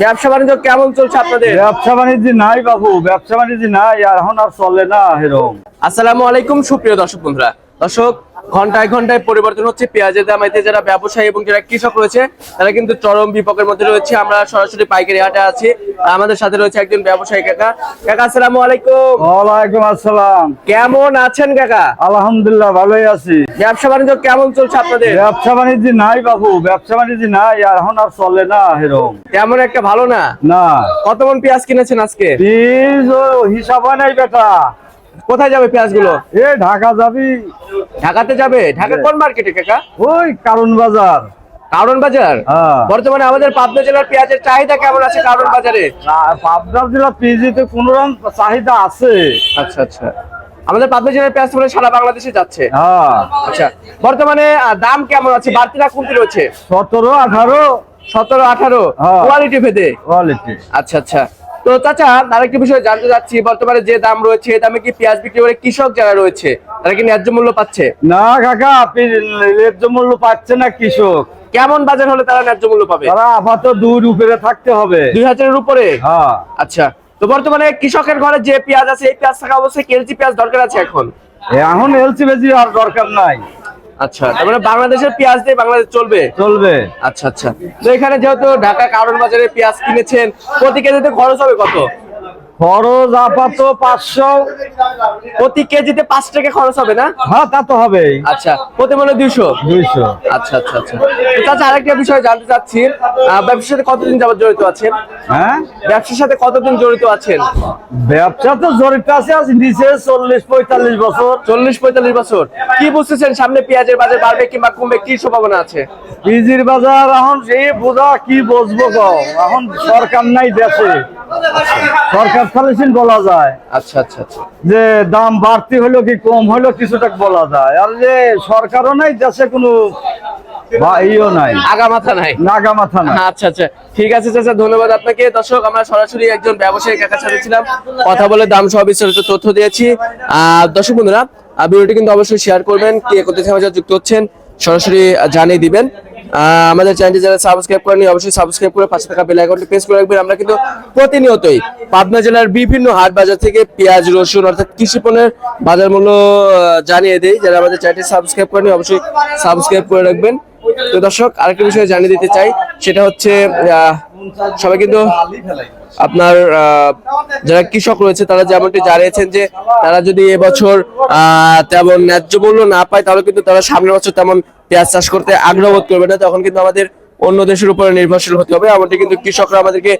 ব্যবসা বাণিজ্য কেমন চলছে আপনাদের? ব্যবসা বাণিজ্য নাই বাবু, ব্যবসা বাণিজ্য নাই, আর এখন আর চলে না এরকম। আসসালামু আলাইকুম সুপ্রিয় দর্শক বন্ধুরা। দর্শক, ঘন্টায় ঘন্টায় পরিবর্তন হচ্ছে পেঁয়াজের দাম। এতে যারা ব্যবসায়ী এবং যারা কৃষক রয়েছে তারা কিন্তু চরম বিপদের মধ্যে রয়েছে। আমরা সরাসরি পাইকারি হাটে আছি, আমাদের সাথে রয়েছে একজন ব্যবসায়ী কাকা। কাকা আসসালামু আলাইকুম। ওয়ালাইকুম আসসালাম। কেমন আছেন কাকা? আলহামদুলিল্লাহ ভালোই আছি। ব্যবসা বাণিজ্য কেমন চলছে আপনাদের? ব্যবসা বাণিজ্য নাই বাবু, ব্যবসা বাণিজ্য নাই, আর এখন আর চলে না এরকম। তেমন একটা ভালো না। না। কত মন পেঁয়াজ কিনেছেন আজকে? হিসাব হয় নাই বেটা। কোথায় যাবে পেঁয়াজ গুলো? ঢাকা যাবি? ঢাকাতে যাবে? ঢাকা কোন মার্কেটে কাকা? ওই কারণ বাজার। কারণ বাজার? বর্তমানে আমাদের পাবনা জেলার পেঁয়াজের চাহিদা কেমন আছে কারণ বাজারে? পাবনা জেলা পেঁয়াজেতে কোন রকম চাহিদা আছে। আচ্ছা আচ্ছা, আমাদের পাবনা জেলার পেঁয়াজ মানে সারা বাংলাদেশে যাচ্ছে। আচ্ছা, বর্তমানে দাম কেমন আছে? বাড়তি না কমতি রয়েছে? 17, 18। 17, 18 কোয়ালিটি ভেদে। কোয়ালিটি। আচ্ছা আচ্ছা। তো চাচা, আরেকটি বিষয় জানতে চাচ্ছি, বর্তমানে যে দাম রয়েছে এই দামে কি পেঁয়াজ বিক্রি করে কৃষক যারা রয়েছে তারা কি ন্যায্য মূল্য পাচ্ছে? না কাকা, ন্যায্য মূল্য পাচ্ছে না কৃষক। কেমন বাজার হলে তারা ন্যায্য মূল্য পাবে? তারা আপাতত 2 উপরে থাকতে হবে। 2000 এর উপরে? আচ্ছা, তো বর্তমানে কৃষকের ঘরে যে পেঁয়াজ আছে এই পেঁয়াজ থাকা অবশ্যই কেজি পেঁয়াজ দরকার আছে এখন এলসি বেজি আর দরকার নাই। আচ্ছা, তার মানে বাংলাদেশের পেঁয়াজ দিয়ে বাংলাদেশ চলবে? চলবে। আচ্ছা আচ্ছা। তো এখানে যেহেতু ঢাকা কারণ বাজারে পেঁয়াজ কিনেছেন, প্রতি কেজিতে খরচ হবে কত? খরচ আপাতত 500। প্রতি কেজিতে 5 টাকা খরচ হবে না? হ্যাঁ, তা তো হবে। আচ্ছা, প্রতি মনে 200। আচ্ছা আচ্ছা আচ্ছা। আচ্ছা, আরেকটা বিষয় জানতে চাচ্ছি, ব্যবসার সাথে কতদিন যাবত জড়িত আছেন? হ্যাঁ, ব্যবসার সাথে কতদিন জড়িত আছেন? ব্যবসা তো জড়িত আছে নিচে 40-45 বছর। 40-45 বছর। কি বুঝতেছেন সামনে পেঁয়াজের বাজার বাড়বে কিংবা কমবে, কি সম্ভাবনা আছে? পিজির বাজার এখন এই বোঝা কি বুঝবো গো, এখন সরকার নাই দেশে। সরকার চালিয়েছেন বলা যায়। আচ্ছা আচ্ছা আচ্ছা। যে দাম বাড়তি হলো কি কম হলো কিছুটা বলা যায়, আর যে সরকারও নাই দেশে, কোনো নাই, আগামাথা নাই। নাগামাথা নাই। আচ্ছা আচ্ছা, ঠিক আছে চাচা, ধন্যবাদ আপনাকে। দর্শক, আমরা সরাসরি একজন ব্যবসায়ী কাকার সাথে ছিলাম, কথা বলে দাম সহ বিস্তারিত তথ্য দিয়েছি। দর্শক বন্ধুরা, ভিডিওটি কিন্তু অবশ্যই শেয়ার করবেন, কে কোথা থেকে যুক্ত হচ্ছেন সরাসরি জানিয়ে দিবেন। আমাদের চ্যানেলটি যারা সাবস্ক্রাইব করেনি অবশ্যই সাবস্ক্রাইব করে পাশে থাকা বেল আইকনটি প্রেস করে রাখবেন। আমরা কিন্তু প্রতিনিয়তই পাবনা জেলার বিভিন্ন হাট বাজার থেকে পেঁয়াজ, রসুন অর্থাৎ কৃষি পণ্যের বাজার মূল্য জানিয়ে দেই। যারা আমাদের চ্যানেলটি সাবস্ক্রাইব করেনি অবশ্যই সাবস্ক্রাইব করে রাখবেন। তো দর্শক, আরেকটা বিষয় জানিয়ে দিতে চাই, সেটা হচ্ছে সবাই কিন্তু আপনার যারা কৃষক রয়েছে তারা যেমনটি জানিয়েছেন যে তারা যদি এবছর তেমন ন্যায্য মূল্য না পায় তাহলে কিন্তু তারা সামনের বছর তেমন পেঁয়াজ চাষ করতে আগ্রহ বোধ করবে না, তখন কিন্তু আমাদের অন্য দেশের উপরে নির্ভরশীল হতে হবে, এমনটি কিন্তু কৃষকরা আমাদেরকে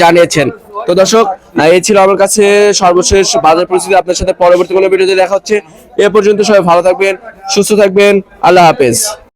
জানিয়েছেন। তো দর্শক, এই ছিল আমার কাছে সর্বশেষ বাজার পরিস্থিতি। আপনার সাথে পরবর্তী কোনো ভিডিওতে দেখা হচ্ছে। এ পর্যন্ত সবাই ভালো থাকবেন, সুস্থ থাকবেন। আল্লাহ হাফেজ।